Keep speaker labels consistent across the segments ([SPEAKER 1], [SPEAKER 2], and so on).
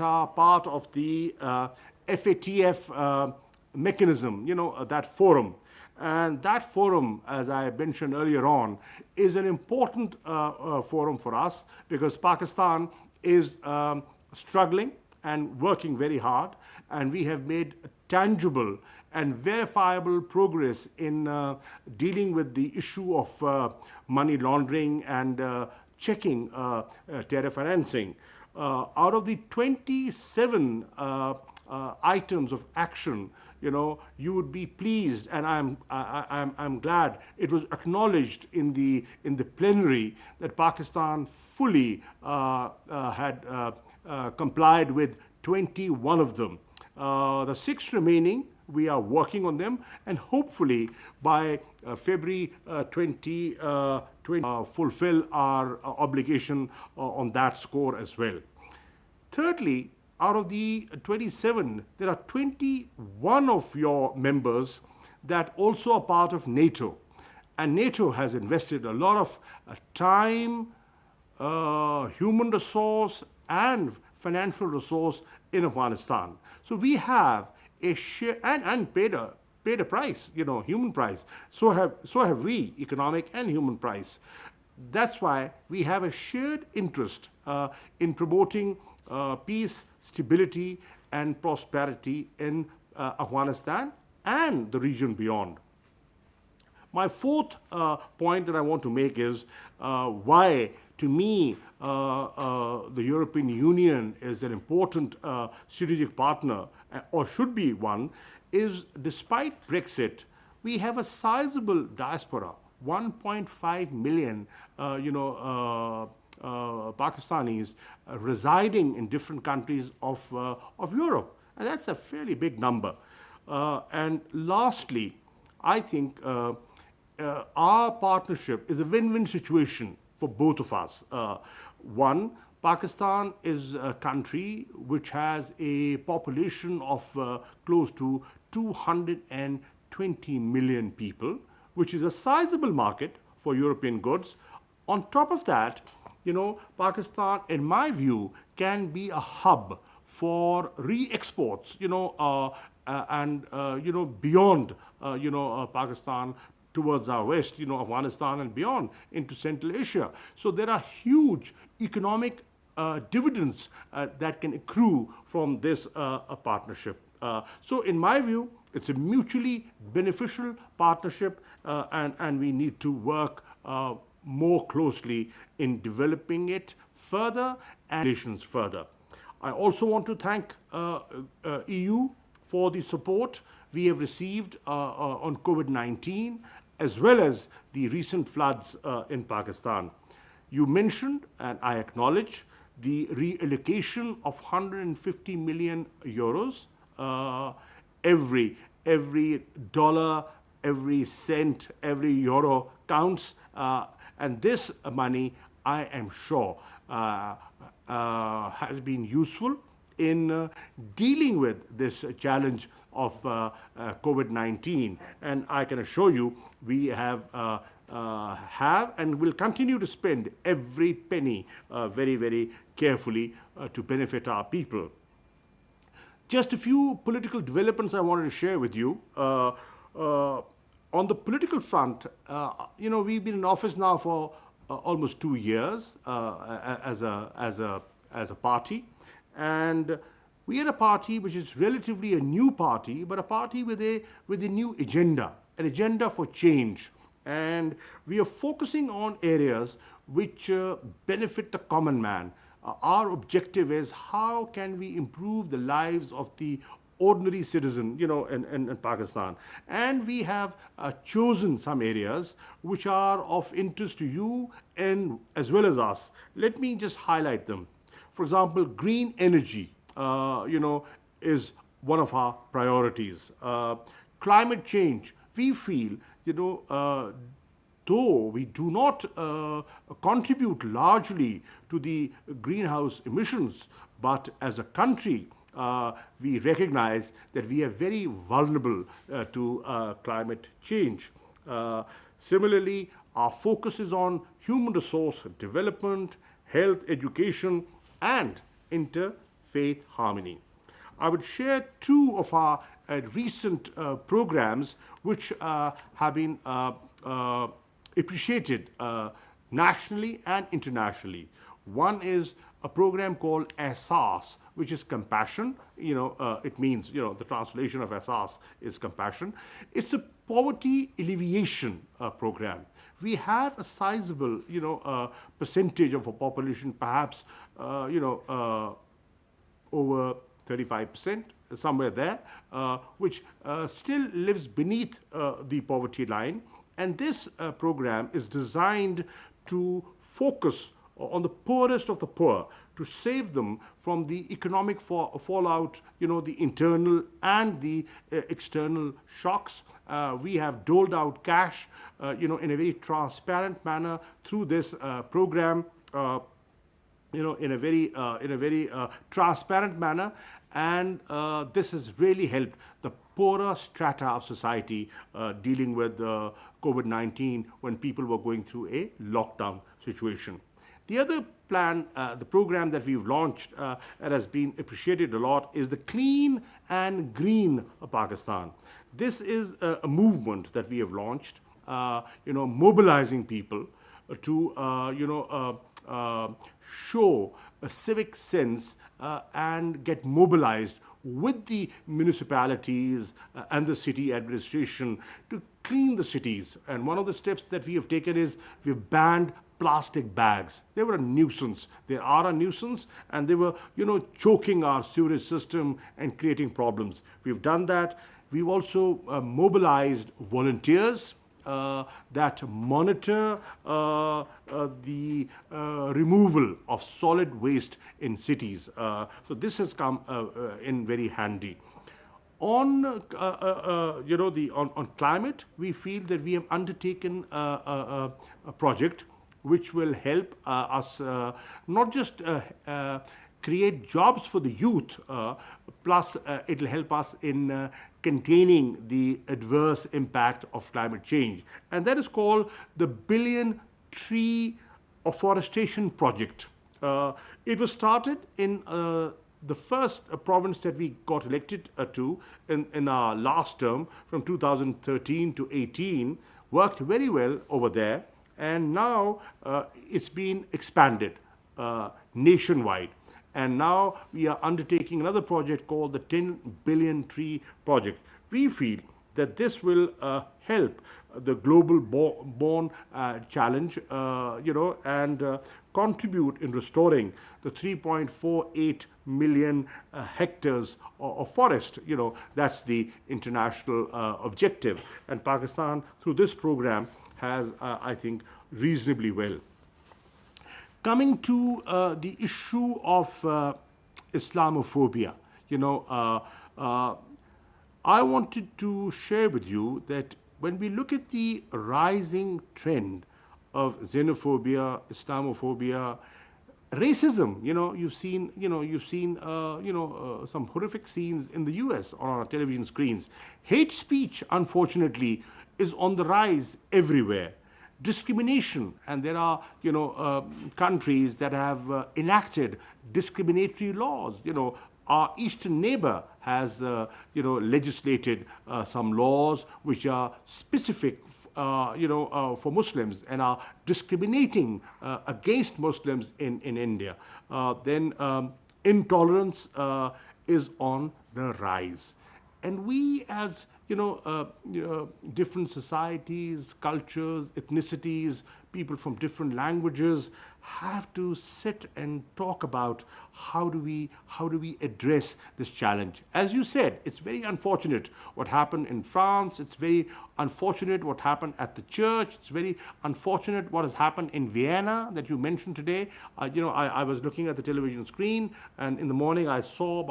[SPEAKER 1] are part of the FATF mechanism, that forum. And that forum, as I mentioned earlier on, is an important forum for us because Pakistan is struggling and working very hard, and we have made tangible and verifiable progress in dealing with the issue of money laundering and checking terror financing. Out of the 27 items of action, you would be pleased, and I'm glad it was acknowledged in the plenary that Pakistan fully had complied with 21 of them. The 6 remaining, we are working on them, and hopefully by February 2020, fulfill our obligation on that score as well. Thirdly, out of the 27, there are 21 of your members that also are part of NATO. And NATO has invested a lot of time, human resource, and financial resource in Afghanistan. So we have a share and paid a price, human price. So have we, economic and human price. That's why we have a shared interest in promoting peace, stability, and prosperity in Afghanistan and the region beyond. My fourth point that I want to make is why, to me, the European Union is an important strategic partner, or should be one, is despite Brexit, we have a sizable diaspora, 1.5 million, Pakistanis residing in different countries of Europe. And that's a fairly big number. And lastly, I think our partnership is a win-win situation for both of us. One, Pakistan is a country which has a population of close to 220 million people, which is a sizable market for European goods. On top of that, Pakistan, in my view, can be a hub for re-exports, and beyond, Pakistan towards our west, Afghanistan and beyond into Central Asia. So there are huge economic dividends that can accrue from this partnership. So in my view, it's a mutually beneficial partnership, and we need to work more closely in developing it further and relations further. I also want to thank EU for the support we have received on COVID-19, as well as the recent floods in Pakistan. You mentioned, and I acknowledge, the reallocation of 150 million euros. Every dollar, every cent, every euro counts. And this money, I am sure, has been useful in dealing with this challenge of COVID-19. And I can assure you, we have and will continue to spend every penny very, very carefully to benefit our people. Just a few political developments I wanted to share with you. On the political front, we've been in office now for almost 2 years as a party, and we are a party which is relatively a new party, but a party with a new agenda, an agenda for change, and we are focusing on areas which benefit the common man. Our objective is how can we improve the lives of the ordinary citizen, in Pakistan. And we have chosen some areas which are of interest to you and as well as us. Let me just highlight them. For example, green energy, is one of our priorities. Climate change, we feel, though we do not contribute largely to the greenhouse emissions, but as a country, we recognize that we are very vulnerable to climate change. Similarly, our focus is on human resource development, health, education, and faith, harmony. I would share two of our recent programs which have been appreciated nationally and internationally. One is a program called Ehsas, which is compassion. It means, the translation of Ehsas is compassion. It's a poverty alleviation program. We have a sizable, percentage of a population, perhaps, over 35%, somewhere there, which still lives beneath the poverty line. And this program is designed to focus on the poorest of the poor, to save them from the economic fallout, the internal and the external shocks. We have doled out cash, in a very transparent manner through this program. In a very transparent manner, and this has really helped the poorer strata of society dealing with COVID-19 when people were going through a lockdown situation. The other plan, the program that we've launched and has been appreciated a lot, is the Clean and Green Pakistan. This is a movement that we have launched, mobilizing people to show a civic sense and get mobilized with the municipalities and the city administration to clean the cities. And one of the steps that we have taken is we've banned plastic bags. They were a nuisance. They are a nuisance, and they were, choking our sewage system and creating problems. We've done that. We've also mobilized volunteers that monitor the removal of solid waste in cities. So this has come in very handy. On on climate, we feel that we have undertaken a project which will help us not just create jobs for the youth, plus it will help us in containing the adverse impact of climate change. And that is called the Billion Tree Afforestation Project. It was started in the first province that we got elected to in our last term from 2013 to 18, worked very well over there, and now it's been expanded nationwide. And now we are undertaking another project called the 10 Billion Tree Project. We feel that this will help the global born challenge, and contribute in restoring the 3.48 million hectares of forest. That's the international objective. And Pakistan, through this program, has, I think, reasonably well. Coming to the issue of Islamophobia, I wanted to share with you that when we look at the rising trend of xenophobia, Islamophobia, racism, you've seen some horrific scenes in the U.S. on our television screens. Hate speech, unfortunately, is on the rise everywhere. Discrimination, and there are countries that have enacted discriminatory laws. Our eastern neighbor has legislated some laws which are specific for Muslims and are discriminating against Muslims in India. Then intolerance is on the rise, and we as different societies, cultures, ethnicities, people from different languages have to sit and talk about how do we address this challenge. As you said, it's very unfortunate what happened in France. It's very unfortunate what happened at the church. It's very unfortunate what has happened in Vienna that you mentioned today. I was looking at the television screen, and in the morning I saw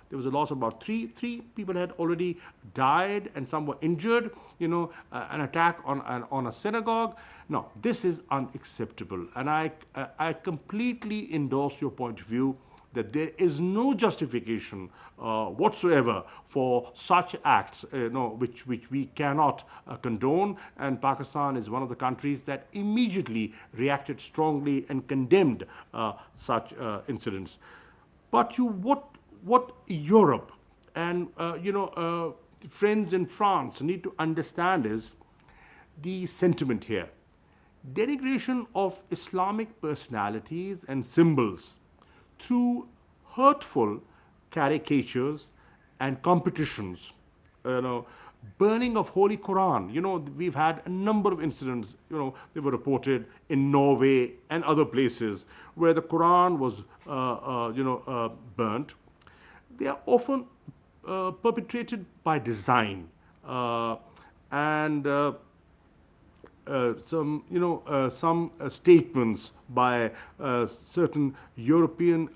[SPEAKER 1] there was a loss of about three people had already died, and some were injured. An attack on a synagogue. No, this is unacceptable, and I completely endorse your point of view that there is no justification whatsoever for such acts, which we cannot condone. And Pakistan is one of the countries that immediately reacted strongly and condemned such incidents. But what what Europe and friends in France need to understand is the sentiment here. Denigration of Islamic personalities and symbols through hurtful caricatures and competitions, you know, burning of Holy Quran. We've had a number of incidents, they were reported in Norway and other places where the Quran was, burnt. They are often perpetrated by design, and some statements by certain European